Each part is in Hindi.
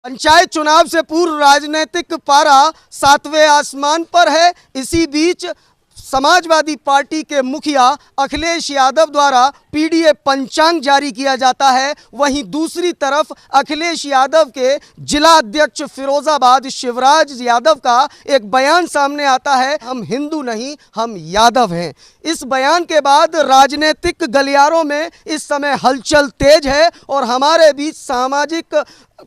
पंचायत चुनाव से पूर्व राजनीतिक पारा सातवें आसमान पर है। इसी बीच समाजवादी पार्टी के मुखिया अखिलेश यादव द्वारा पीडीए पंचांग जारी किया जाता है। वहीं दूसरी तरफ अखिलेश यादव के जिला अध्यक्ष फिरोजाबाद शिवराज यादव का एक बयान सामने आता है, हम हिंदू नहीं हम यादव हैं। इस बयान के बाद राजनीतिक गलियारों में इस समय हलचल तेज है और हमारे बीच सामाजिक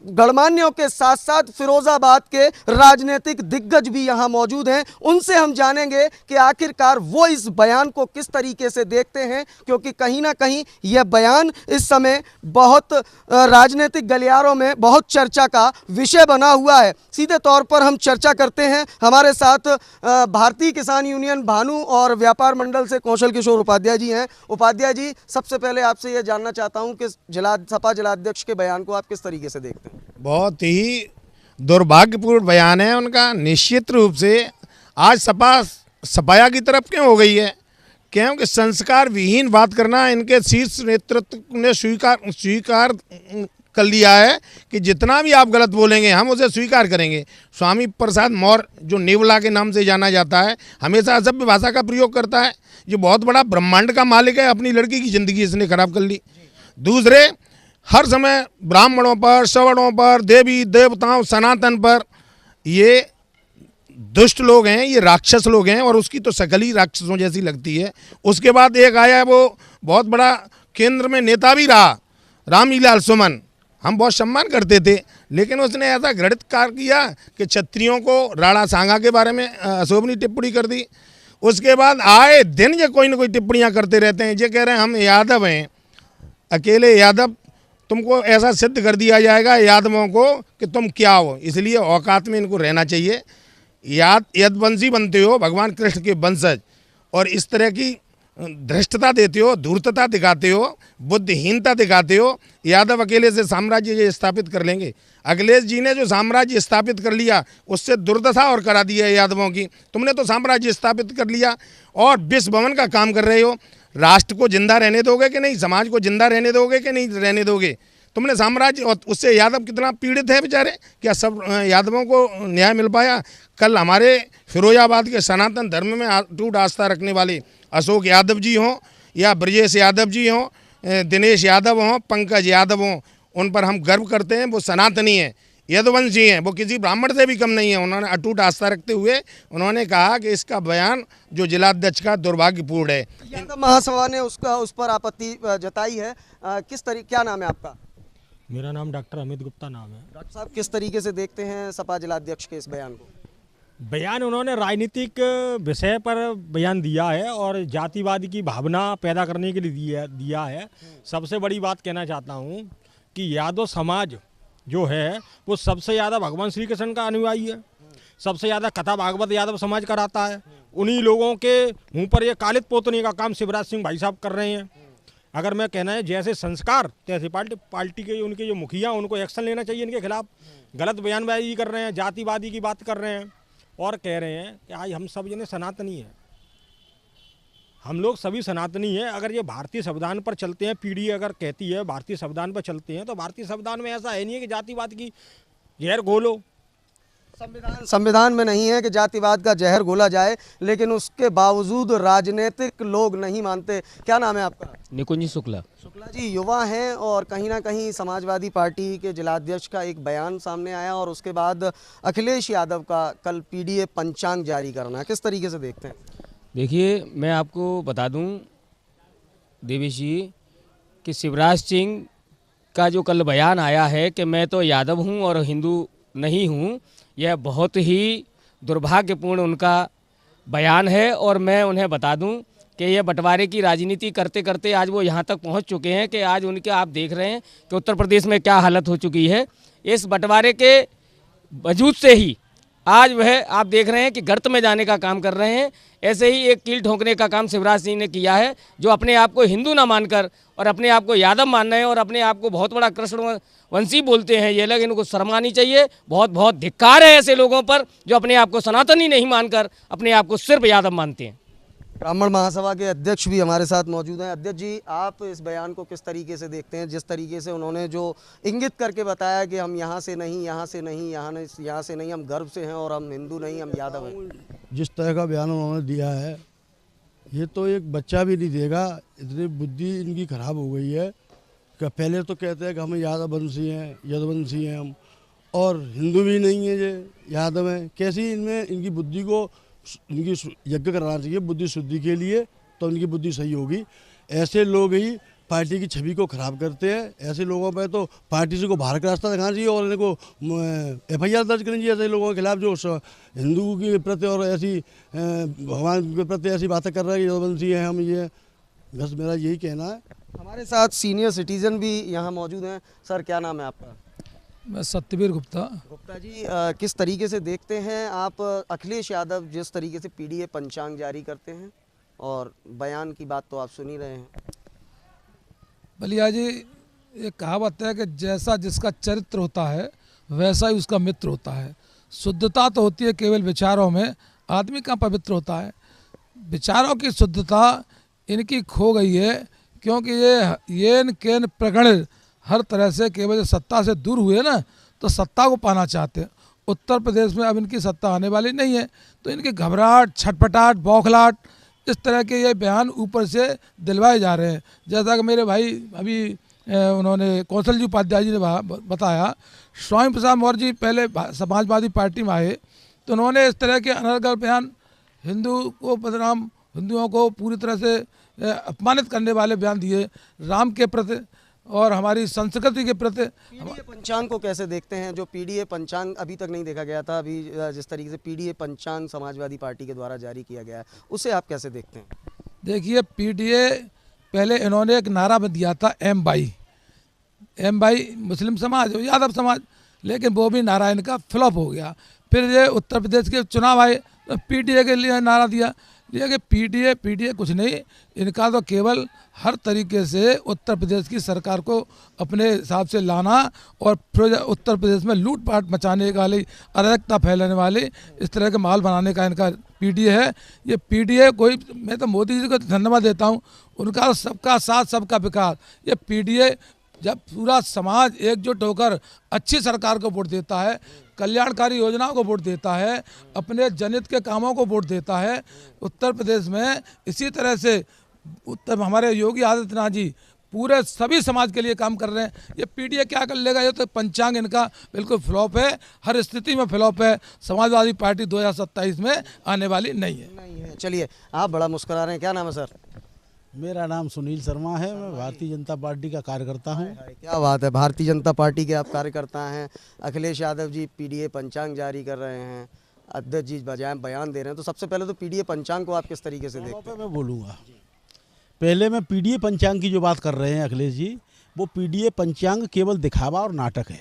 गणमान्यों के साथ साथ फिरोजाबाद के राजनीतिक दिग्गज भी यहां मौजूद हैं। उनसे हम जानेंगे कि आखिरकार वो इस बयान को किस तरीके से देखते हैं, क्योंकि कहीं ना कहीं यह बयान इस समय बहुत राजनीतिक गलियारों में बहुत चर्चा का विषय बना हुआ है। सीधे तौर पर हम चर्चा करते हैं। हमारे साथ भारतीय किसान यूनियन भानु और व्यापार मंडल से कौशल किशोर उपाध्याय जी हैं। उपाध्याय जी, सबसे पहले आपसे यह जानना चाहता हूं कि सपा जिलाध्यक्ष के बयान को आप किस तरीके से देखते हैं? बहुत ही दुर्भाग्यपूर्ण बयान है उनका। निश्चित रूप से आज सपा सपाया की तरफ क्यों हो गई है? क्योंकि संस्कार विहीन बात करना इनके शीर्ष नेतृत्व ने स्वीकार कर लिया है कि जितना भी आप गलत बोलेंगे हम उसे स्वीकार करेंगे। स्वामी प्रसाद मौर्य, जो नेवला के नाम से जाना जाता है, हमेशा असभ्य भाषा का प्रयोग करता है। ये बहुत बड़ा ब्रह्मांड का मालिक है, अपनी लड़की की ज़िंदगी इसने खराब कर ली। दूसरे, हर समय ब्राह्मणों पर, सवर्णों पर, देवी देवताओं, सनातन पर ये दुष्ट लोग हैं, ये राक्षस लोग हैं और उसकी तो शकल ही राक्षसों जैसी लगती है। उसके बाद एक आया, वो बहुत बड़ा केंद्र में नेता भी रहा, रामलीला सुमन, हम बहुत सम्मान करते थे, लेकिन उसने ऐसा घृणित कार्य किया कि क्षत्रियों को राणा सांगा के बारे में अशोभनीय टिप्पणी कर दी। उसके बाद आए दिन ये कोई ना कोई टिप्पणियाँ करते रहते हैं। ये कह रहे हैं हम यादव हैं, अकेले यादव, तुमको ऐसा सिद्ध कर दिया जाएगा यादवों को कि तुम क्या हो, इसलिए औकात में इनको रहना चाहिए। यदवंशी बनते हो, भगवान कृष्ण के वंशज, और इस तरह की धृष्टता देते हो, धूर्तता दिखाते हो, बुद्धिहीनता दिखाते हो। यादव अकेले से साम्राज्य स्थापित कर लेंगे। अखिलेश जी ने जो साम्राज्य स्थापित कर लिया उससे दुर्दशा और करा दी है यादवों की। तुमने तो साम्राज्य स्थापित कर लिया और विश्व भवन का काम कर रहे हो। राष्ट्र को जिंदा रहने दोगे कि नहीं? समाज को जिंदा रहने दोगे कि नहीं रहने दोगे? तुमने साम्राज्य, और उससे यादव कितना पीड़ित है बेचारे। क्या सब यादवों को न्याय मिल पाया? कल हमारे फिरोजाबाद के सनातन धर्म में अटूट आस्था रखने वाले अशोक यादव जी हों या ब्रजेश यादव जी हों, दिनेश यादव हों, पंकज यादव हों, उन पर हम गर्व करते हैं। वो सनातनी हैं, यदुवंशी हैं, वो किसी ब्राह्मण से भी कम नहीं है। उन्होंने अटूट आस्था रखते हुए उन्होंने कहा कि इसका बयान जो जिलाध्यक्ष का दुर्भाग्यपूर्ण है। यादव महासभा ने उस पर आपत्ति जताई है। क्या नाम है आपका? मेरा नाम डॉक्टर अमित गुप्ता नाम है। डॉक्टर साहब, किस तरीके से देखते हैं सपा जिलाध्यक्ष के इस बयान को? बयान उन्होंने राजनीतिक विषय पर बयान दिया है और जातिवाद की भावना पैदा करने के लिए दिया है। सबसे बड़ी बात कहना चाहता हूँ कि यादव समाज जो है वो सबसे ज़्यादा भगवान श्री कृष्ण का अनुयायी है। सबसे ज़्यादा कथा भागवत यादव समाज कराता है। उन्हीं लोगों के मुंह पर ये कालित पोतने का काम शिवराज सिंह भाई साहब कर रहे हैं। अगर मैं कहना है जैसे संस्कार तैसे पार्टी के उनके जो मुखिया, उनको एक्शन लेना चाहिए इनके खिलाफ। गलत बयानबाजी कर रहे हैं, जातिवादी की बात कर रहे हैं और कह रहे हैं कि आज हम सब जने सनातनी हैं, हम लोग सभी सनातनी हैं। अगर ये भारतीय संविधान पर चलते हैं, पीढ़ी अगर कहती है भारतीय संविधान पर चलते हैं, तो भारतीय संविधान में ऐसा है नहीं है कि जातिवाद की जहर घोलो। संविधान में नहीं है कि जातिवाद का जहर घोला जाए, लेकिन उसके बावजूद राजनीतिक लोग नहीं मानते। क्या नाम है आपका? निकुंज शुक्ला। शुक्ला जी युवा हैं और कहीं ना कहीं समाजवादी पार्टी के जिलाध्यक्ष का एक बयान सामने आया और उसके बाद अखिलेश यादव का कल पीडीए पंचांग जारी करना, किस तरीके से देखते हैं? देखिए, मैं आपको बता दूं देवेश जी कि शिवराज सिंह का जो कल बयान आया है कि मैं तो यादव हूं और हिंदू नहीं हूं, यह बहुत ही दुर्भाग्यपूर्ण उनका बयान है। और मैं उन्हें बता दूं कि ये बंटवारे की राजनीति करते करते आज वो यहाँ तक पहुँच चुके हैं कि आज उनके, आप देख रहे हैं कि उत्तर प्रदेश में क्या हालत हो चुकी है। इस बंटवारे के वजूद से ही आज वह, आप देख रहे हैं कि गर्त में जाने का काम कर रहे हैं। ऐसे ही एक कील ठोकने का काम शिवराज सिंह ने किया है, जो अपने आप को हिंदू ना मानकर और अपने आप को यादव मान रहे हैं और अपने आप को बहुत बड़ा कृष्ण वंशी बोलते हैं। ये लोग, इनको शर्म आनी चाहिए। बहुत बहुत धिक्कार है ऐसे लोगों पर जो अपने आप को सनातनी नहीं मानकर अपने आप को सिर्फ यादव मानते हैं। ब्राह्मण महासभा के अध्यक्ष भी हमारे साथ मौजूद हैं। अध्यक्ष जी, आप इस बयान को किस तरीके से देखते हैं, जिस तरीके से उन्होंने जो इंगित करके बताया कि हम यहाँ से नहीं, यहाँ से नहीं, यहाँ से नहीं, हम गर्व से हैं और हम हिंदू नहीं, हम यादव हैं। जिस तरह का बयान उन्होंने दिया है, ये तो एक बच्चा भी नहीं देगा। इतनी बुद्धि इनकी खराब हो गई है कि पहले तो कहते हैं कि हम यादववंशी हैं, यदुवंशी हैं हम, और हिंदू भी नहीं है, ये यादव हैं। कैसी इनमें इनकी बुद्धि को इनकी यज्ञ कराना चाहिए बुद्धि शुद्धि के लिए, तो इनकी बुद्धि सही होगी। ऐसे लोग ही पार्टी की छवि को खराब करते हैं। ऐसे लोगों पर तो पार्टी से को बाहर का रास्ता दिखाना चाहिए और इनको FIR दर्ज करनी चाहिए ऐसे लोगों के खिलाफ जो हिंदू के प्रति और ऐसी भगवान के प्रति ऐसी बातें कर रहे हैं, यदुवंशी हैं हम, ये बस मेरा यही कहना है। हमारे साथ सीनियर सिटीजन भी यहाँ मौजूद हैं। सर, क्या नाम है आपका? मैं सत्यवीर गुप्ता। गुप्ता जी, किस तरीके से देखते हैं आप अखिलेश यादव जिस तरीके से PDA पंचांग जारी करते हैं, और बयान की बात तो आप सुन ही रहे हैं। बलिया जी, एक कहावत है कि जैसा जिसका चरित्र होता है वैसा ही उसका मित्र होता है। शुद्धता तो होती है केवल विचारों में, आदमी का पवित्र होता है। विचारों की शुद्धता इनकी खो गई है, क्योंकि ये केन प्रगण हर तरह से केवल सत्ता से दूर हुए ना, तो सत्ता को पाना चाहते हैं। उत्तर प्रदेश में अब इनकी सत्ता आने वाली नहीं है, तो इनकी घबराहट, छटपटाहट, बौखलाहट, इस तरह के ये बयान ऊपर से दिलवाए जा रहे हैं। जैसा कि मेरे भाई अभी उन्होंने कौशल जी उपाध्याय जी ने बताया, स्वामी प्रसाद मौर्य जी पहले समाजवादी पार्टी में आए, तो उन्होंने इस तरह के अनर्गल बयान, हिंदू को बदनाम, हिंदुओं को पूरी तरह से अपमानित करने वाले बयान दिए, राम के प्रति और हमारी संस्कृति के प्रति। PDA पंचांग को कैसे देखते हैं? जो PDA पंचांग अभी तक नहीं देखा गया था, अभी जिस तरीके से PDA पंचांग समाजवादी पार्टी के द्वारा जारी किया गया है, उसे आप कैसे देखते हैं? देखिए, PDA पहले इन्होंने एक नारा में दिया था एम बाई मुस्लिम समाज और यादव समाज, लेकिन वो भी नारा इनका फ्लॉप हो गया। फिर ये उत्तर प्रदेश के चुनाव आए तो PDA के लिए नारा दिया, लेकिन PDA कुछ नहीं, इनका तो केवल हर तरीके से उत्तर प्रदेश की सरकार को अपने हिसाब से लाना और फिर उत्तर प्रदेश में लूटपाट मचाने वाली, अराजकता फैलाने वाली, इस तरह के माहौल बनाने का इनका PDA है। ये PDA कोई, मैं तो मोदी जी को धन्यवाद देता हूँ, उनका सबका साथ सबका विकास। ये PDA जब पूरा समाज एकजुट होकर अच्छी सरकार को वोट देता है, कल्याणकारी योजनाओं को वोट देता है, अपने जनहित के कामों को वोट देता है, उत्तर प्रदेश में इसी तरह से हमारे योगी आदित्यनाथ जी पूरे सभी समाज के लिए काम कर रहे हैं। ये PDA क्या कर लेगा? ये तो पंचांग इनका बिल्कुल फ्लॉप है, हर स्थिति में फ्लॉप है। समाजवादी पार्टी 2027 में आने वाली नहीं है। चलिए, आप बड़ा मुस्कुरा रहे हैं, क्या नाम है सर? मेरा नाम सुनील शर्मा है, मैं भारतीय जनता पार्टी का कार्यकर्ता हूं। क्या बात है, भारतीय जनता पार्टी के आप कार्यकर्ता हैं। अखिलेश यादव जी PDA पंचांग जारी कर रहे हैं, अध्यक्ष जी बयान दे रहे हैं, तो सबसे पहले तो PDA पंचांग को आप किस तरीके से देखते हैं? मैं बोलूँगा, पहले मैं PDA पंचांग की जो बात कर रहे हैं अखिलेश जी, वो PDA पंचांग केवल दिखावा और नाटक है।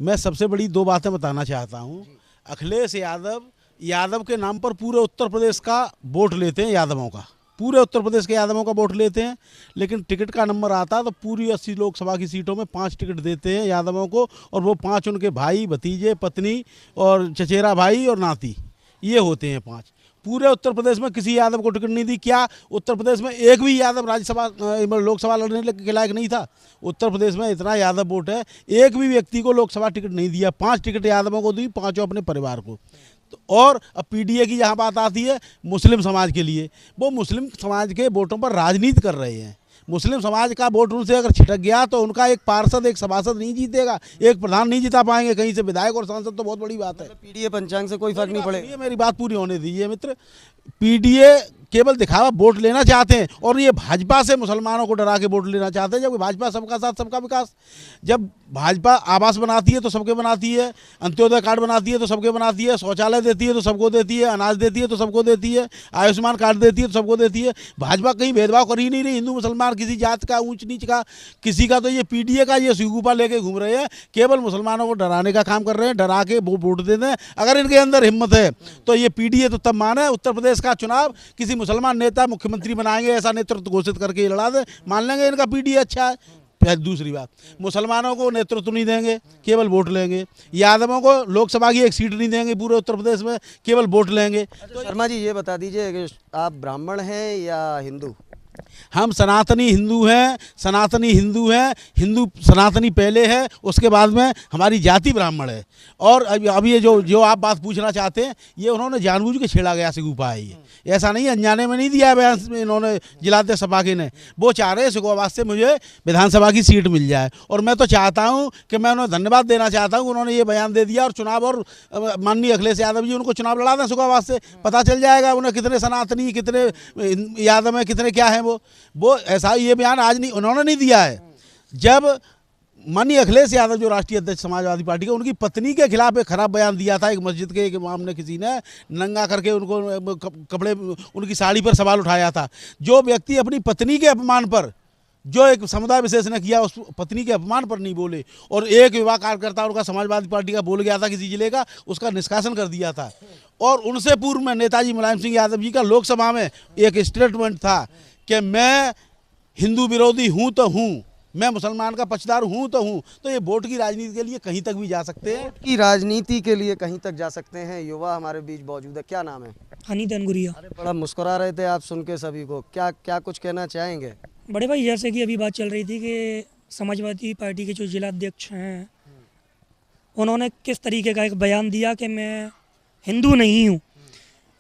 मैं सबसे बड़ी दो बातें बताना चाहता हूँ। अखिलेश यादव के नाम पर पूरे उत्तर प्रदेश का वोट लेते हैं, यादवों का, पूरे उत्तर प्रदेश के यादवों का वोट लेते हैं, लेकिन टिकट का नंबर आता है तो पूरी 80 लोकसभा की सीटों में 5 टिकट देते हैं यादवों को, और वो 5 उनके भाई, भतीजे, पत्नी और चचेरा भाई और नाती, ये होते हैं 5। पूरे उत्तर प्रदेश में किसी यादव को टिकट नहीं दी। क्या उत्तर प्रदेश में एक भी यादव राज्यसभा लोकसभा लड़ने के लायक नहीं था? उत्तर प्रदेश में इतना यादव वोट है, एक भी व्यक्ति को लोकसभा टिकट नहीं दिया। 5 टिकट यादवों को दी, 5 अपने परिवार को। तो और अब PDA की यहाँ बात आती है मुस्लिम समाज के लिए, वो मुस्लिम समाज के वोटों पर राजनीति कर रहे हैं। मुस्लिम समाज का वोट उनसे अगर छिटक गया तो उनका एक पार्षद, एक सभासद नहीं जीतेगा, एक प्रधान नहीं जिता पाएंगे, कहीं से विधायक और सांसद तो बहुत बड़ी बात है। PDA पंचांग से कोई फर्क नहीं पड़ेगा। मेरी बात पूरी होने दीजिए मित्र। PDA केवल दिखावा वोट लेना चाहते हैं, और ये भाजपा से मुसलमानों को डरा के वोट लेना चाहते हैं, जबकि भाजपा सबका साथ सबका विकास। जब भाजपा आवास बनाती है तो सबके बनाती है, अंत्योदय कार्ड बनाती है तो सबके बनाती है, शौचालय देती है तो सबको देती है, अनाज देती है तो सबको देती है, आयुष्मान कार्ड देती है तो सबको देती है। भाजपा कहीं भेदभाव कर ही नहीं रही, हिंदू मुसलमान, किसी जात का, ऊंच नीच का, किसी का। तो ये PDA का ये सुगुपा लेके घूम रहे हैं, केवल मुसलमानों को डराने का काम कर रहे हैं, डरा के वोट देते हैं। अगर इनके अंदर हिम्मत है तो ये PDA तो तब माने उत्तर प्रदेश का चुनाव किसी मुसलमान नेता मुख्यमंत्री बनाएंगे, ऐसा नेतृत्व घोषित करके लड़ा दे, मान लेंगे इनका PDA अच्छा है, दूसरी बात, मुसलमानों को नेतृत्व नहीं देंगे, केवल वोट लेंगे। यादवों को लोकसभा की एक सीट नहीं देंगे पूरे उत्तर प्रदेश में, केवल वोट लेंगे। तो शर्मा जी ये बता दीजिए कि आप ब्राह्मण हैं या हिंदू? हम सनातनी हिंदू हैं, सनातनी हिंदू हैं, हिंदू सनातनी पहले है, उसके बाद में हमारी जाति ब्राह्मण है। और अब ये जो आप बात पूछना चाहते हैं, ये उन्होंने जानबूझ के छेड़ा गया सिगुपा है। ये ऐसा नहीं, अनजाने में नहीं दिया है बयान इन्होंने जिलाध्यक्ष सभा के ने। वो चाह रहे हैं सिगोबाद से मुझे विधानसभा की सीट मिल जाए, और मैं तो चाहता हूँ कि मैं उन्हें धन्यवाद देना चाहता हूँ, उन्होंने ये बयान दे दिया। और चुनाव, और माननीय अखिलेश यादव जी उनको चुनाव लड़ा दें सिगोबाद से, पता चल जाएगा उन्हें कितने सनातनी, कितने यादव हैं, कितने क्या हैं। वो ऐसा ये बयान आज नहीं, उन्होंने नहीं दिया है। जब माननीय अखिलेश यादव जो राष्ट्रीय अध्यक्ष समाजवादी पार्टी के, उनकी पत्नी के खिलाफ एक खराब बयान दिया था, एक मस्जिद के इमाम ने, किसी ने नंगा करके उनको कपड़े, उनकी साड़ी पर सवाल उठाया था। जो व्यक्ति अपनी पत्नी के अपमान पर, जो एक समुदाय विशेष ने किया, उस पत्नी के अपमान पर नहीं बोले, और एक युवा कार्यकर्ता उनका समाजवादी पार्टी का बोल गया था किसी जिले का, उसका निष्कासन कर दिया था। और उनसे पूर्व में नेताजी मुलायम सिंह यादव जी का लोकसभा में एक स्टेटमेंट था कि मैं हिंदू विरोधी हूँ तो हूँ, मैं मुसलमान का पक्षदार हूँ तो हूँ। तो ये वोट की राजनीति के लिए कहीं तक भी जा सकते हैं, की राजनीति के लिए कहीं तक जा सकते हैं। युवा हमारे बीच मौजूद है, क्या नाम है? हनी तनगुरिया। अरे बड़ा मुस्कुरा रहे थे आप सुन के, सभी को क्या क्या कुछ कहना चाहेंगे? बड़े भाई, जैसे कि अभी बात चल रही थी कि समाजवादी पार्टी के जो जिलाध्यक्ष हैं, उन्होंने किस तरीके का एक बयान दिया कि मैं हिंदू नहीं हूँ।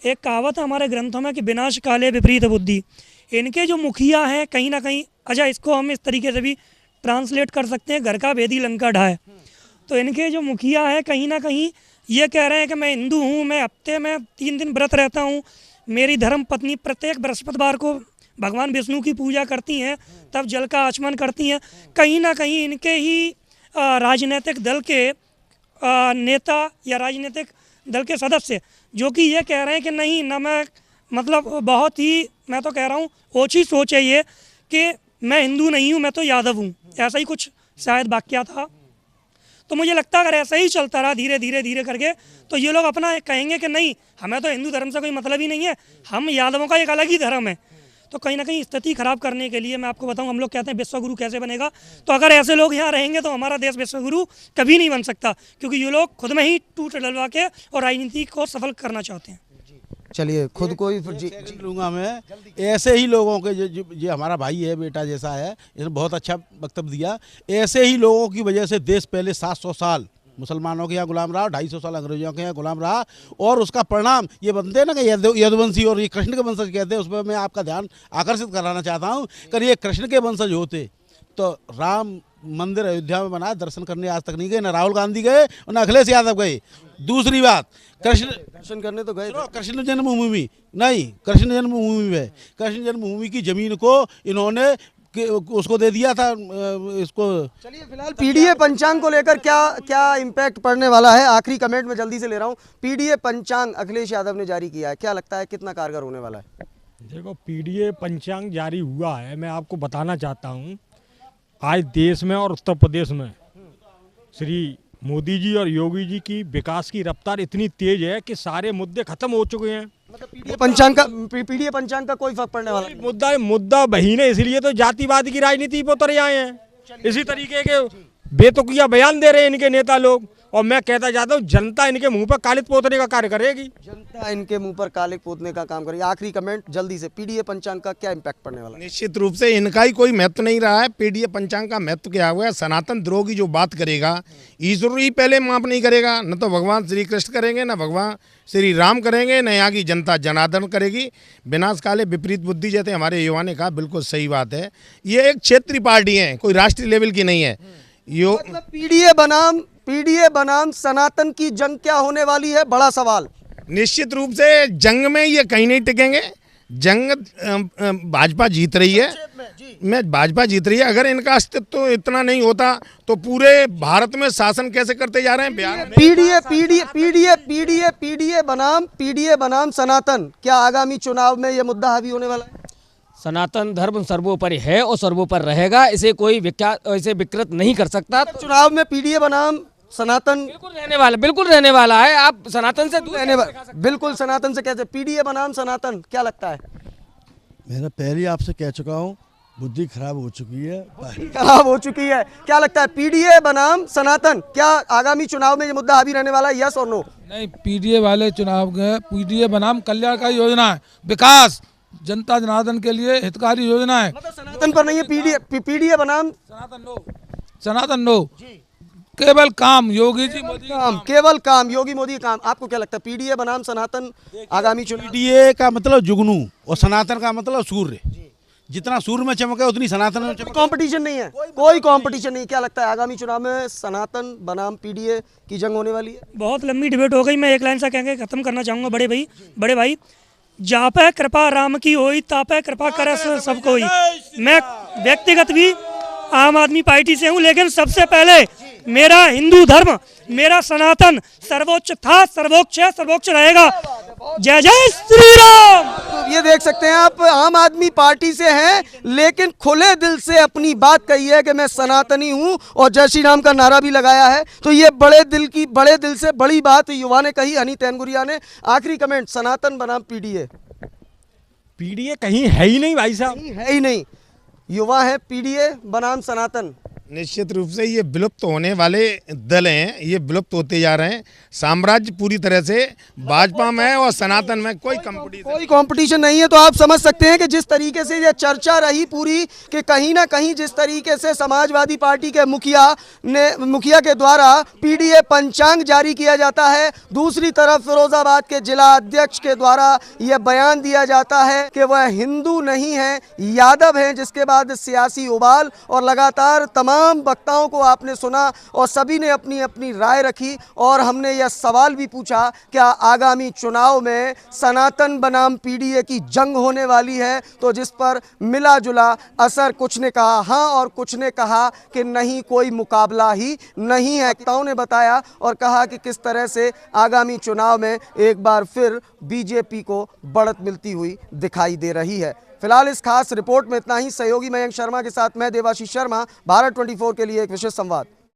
एक कहावत है हमारे ग्रंथों में कि विनाश काले विपरीत बुद्धि। इनके जो मुखिया हैं, कहीं ना कहीं, अच्छा इसको हम इस तरीके से भी ट्रांसलेट कर सकते हैं, घर का भेदी लंका ढाए। तो इनके जो मुखिया हैं, कहीं ना कहीं ये कह रहे हैं कि मैं हिंदू हूँ, मैं हफ्ते में 3 दिन व्रत रहता हूँ, मेरी धर्म पत्नी प्रत्येक बृहस्पतिवार को भगवान विष्णु की पूजा करती हैं, तब जल का आचमन करती हैं। कहीं ना कहीं इनके ही राजनीतिक दल के नेता या राजनीतिक दल के सदस्य जो कि ये कह रहे हैं कि नहीं ना, मैं मतलब बहुत ही, मैं तो कह रहा हूँ ओछी सोच है ये कि मैं हिंदू नहीं हूँ, मैं तो यादव हूँ, ऐसा ही कुछ शायद वाक्या था। तो मुझे लगता है अगर ऐसा ही चलता रहा धीरे धीरे करके, तो ये लोग अपना कहेंगे कि नहीं, हमें तो हिंदू धर्म से कोई मतलब ही नहीं है, हम यादवों का एक अलग ही धर्म है। तो कहीं ना कहीं स्थिति खराब करने के लिए, मैं आपको बताऊं, हम लोग कहते हैं विश्व गुरु कैसे बनेगा, तो अगर ऐसे लोग यहाँ रहेंगे तो हमारा देश विश्व गुरु कभी नहीं बन सकता, क्योंकि ये लोग खुद में ही टूट डलवा के और राजनीति को सफल करना चाहते हैं। चलिए खुद को ही जी लूँगा मैं। ऐसे ही लोगों के जो हमारा भाई है, बेटा जैसा है, इसने बहुत अच्छा वक्तव्य दिया। ऐसे ही लोगों की वजह से देश पहले 700 साल मुसलमानों के यहाँ गुलाम रहा, 250 साल अंग्रेजों के यहाँ गुलाम रहा, और उसका परिणाम ये बनते हैं ना कि यदुवंशी और ये कृष्ण के वंशज कहते हैं। उस पर मैं आपका ध्यान आकर्षित कराना चाहता हूँ कि ये कृष्ण के वंशज होते तो राम मंदिर अयोध्या में बना, दर्शन करने आज तक नहीं गए, न राहुल गांधी गए और न अखिलेश यादव गए। दूसरी बात, कृष्ण दर्शन करने तो गए, कृष्ण जन्मभूमि नहीं, कृष्ण जन्मभूमि में, कृष्ण जन्मभूमि की जमीन को इन्होंने उसको दे दिया था इसको। चलिए फिलहाल पीडीए पंचांग को लेकर क्या इम्पैक्ट पड़ने वाला है, आखिरी कमेंट में जल्दी से ले रहा हूँ। पीडीए पंचांग अखिलेश यादव ने जारी किया है, क्या लगता है कितना कारगर होने वाला है? देखो, पीडीए पंचांग जारी हुआ है, मैं आपको बताना चाहता हूँ, आज देश में और उत्तर प्रदेश में श्री मोदी जी और योगी जी की विकास की रफ्तार इतनी तेज है कि सारे मुद्दे खत्म हो चुके हैं। मतलब पीडीए पंचांग का कोई फर्क पड़ने वाला नहीं? मुद्दा वही है, इसलिए तो जातिवाद की राजनीति पर उतर आए हैं। इसी तरीके के बेतुकिया बयान दे रहे हैं इनके नेता लोग, और मैं कहता जाता हूँ जनता इनके मुंह पर कालिक पोतने का कार्य करेगी। जनता इनके मुंह पर कालिक पोतने का काम करेगी। आखिरी कमेंट जल्दी से, पीडीए पंचांग का क्या इम्पैक्ट पड़ने वाला है? निश्चित रूप से इनका ही कोई महत्व नहीं रहा है। पीडीए पंचांग का महत्व क्या हुआ है? सनातन द्रोह की जो बात करेगा, ईश्वर ही पहले माफ नहीं करेगा, न तो भगवान श्री कृष्ण करेंगे, न भगवान श्री राम करेंगे, न यहाँ की जनता जनार्दन करेगी। विनाश काले विपरीत बुद्धि, जैसे हमारे युवा ने कहा, बिल्कुल सही बात है। ये एक क्षेत्रीय पार्टी है, कोई राष्ट्रीय लेवल की नहीं है। मतलब पीडीए बनाम सनातन की जंग क्या होने वाली है, बड़ा सवाल। निश्चित रूप से जंग में ये कहीं नहीं टिकेंगे। जंग भाजपा जीत रही है, भाजपा जीत रही है। अगर इनका अस्तित्व इतना नहीं होता तो पूरे भारत में शासन कैसे करते जा रहे हैं बिहार में? पीडीए बनाम सनातन, क्या आगामी चुनाव में ये मुद्दा हावी होने वाला है? सनातन धर्म सर्वोपरि है और सर्वोपरि रहेगा, इसे कोई इसे विकृत नहीं कर सकता। चुनाव में पीडीए बनाम सनातन बिल्कुल रहने वाला है। आप सनातन से दूर रहने वाला, बिल्कुल सनातन से कहते, पीडीए बनाम सनातन, क्या लगता है? मैं पहले आपसे कह चुका हूँ बुद्धि खराब हो चुकी है। खराब हो चुकी है। क्या लगता है पीडीए बनाम सनातन, क्या आगामी चुनाव में ये मुद्दा हावी रहने वाला है, यस और नो? नहीं, पीडीए वाले चुनाव के पीडीए बनाम कल्याणकारी योजना है, विकास जनता जनार्दन के लिए हितकारी योजना है। मतलब सनातन पर नहीं है, पीडीए बनाम सनातन नो, सनातन नो, केवल काम योगी जी मोदी काम, केवल काम योगी मोदी काम। आपको क्या लगता है पीडीए बनाम सनातन आगामी चुनाव? पीडीए का मतलब जुगनू और सनातन का मतलब सूर्य। जितना सूर्य में चमके उतनी सनातन में चमके। कंपटीशन नहीं है, कोई कंपटीशन नहीं। क्या लगता है आगामी चुनाव में सनातन बनाम पीडीए की जंग होने वाली है? बहुत लंबी डिबेट हो गई। मैं एक लाइन सा कह के खत्म करना चाहूँगा। बड़े भाई जापे कृपा राम की होई, तापे कृपा करे सब कोई। मैं व्यक्तिगत भी आम आदमी पार्टी से हूँ, लेकिन सबसे पहले मेरा हिंदू धर्म, मेरा सनातन सर्वोच्च था, सर्वोच्च है, सर्वोच्च रहेगा। जय जय श्री राम। तो ये देख सकते हैं आप, आम आदमी पार्टी से हैं लेकिन खुले दिल से अपनी बात कही है कि मैं सनातनी हूं और जय श्री राम का नारा भी लगाया है। तो ये बड़े दिल से बड़ी बात युवा ने कही, हनी तैनगुरिया ने। आखिरी कमेंट, सनातन बनाम पीडीए? पीडीए कहीं है ही नहीं भाई साहब, है ही नहीं। युवा है पीडीए बनाम सनातन। निश्चित रूप से ये विलुप्त होने वाले दल हैं, ये विलुप्त होते जा रहे हैं। साम्राज्य पूरी तरह से भाजपा में और सनातन में कोई कंपटीशन नहीं है। तो आप समझ सकते हैं कि जिस तरीके से ये चर्चा रही पूरी, कि कहीं ना कहीं जिस तरीके से समाजवादी पार्टी के मुखिया के द्वारा पीडीए पंचांग जारी किया जाता है, दूसरी तरफ फिरोजाबाद के जिला अध्यक्ष के द्वारा यह बयान दिया जाता है कि वह हिंदू नहीं है, यादव हैं, जिसके बाद सियासी उबाल और लगातार तमाम वक्ताओं को आपने सुना और सभी ने अपनी अपनी राय रखी। और हमने यह सवाल भी पूछा, क्या आगामी चुनाव में सनातन बनाम पीडीए की जंग होने वाली है? तो जिस पर मिला जुला असर, कुछ ने कहा हाँ और कुछ ने कहा कि नहीं, कोई मुकाबला ही नहीं है। वक्ताओं ने बताया और कहा कि किस तरह से आगामी चुनाव में एक बार फिर बीजेपी को बढ़त मिलती हुई दिखाई दे रही है। फिलहाल इस खास रिपोर्ट में इतना ही। सहयोगी मयंक शर्मा के साथ मैं देवाशीष शर्मा, भारत 24 के लिए एक विशेष संवाद।